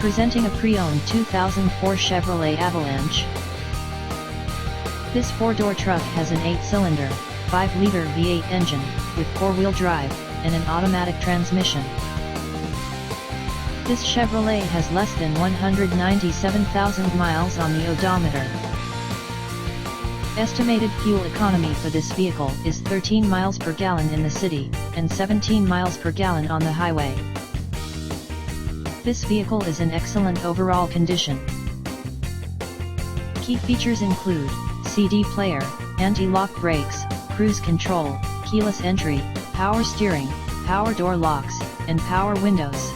Presenting a pre-owned 2004 Chevrolet Avalanche. This four-door truck has an 8-cylinder, 5-liter V8 engine, with four-wheel drive, and an automatic transmission. This Chevrolet has less than 197,000 miles on the odometer. Estimated fuel economy for this vehicle is 13 miles per gallon in the city, and 17 miles per gallon on the highway. This vehicle is in excellent overall condition. Key features include CD player, anti-lock brakes, cruise control, keyless entry, power steering, power door locks, and power windows.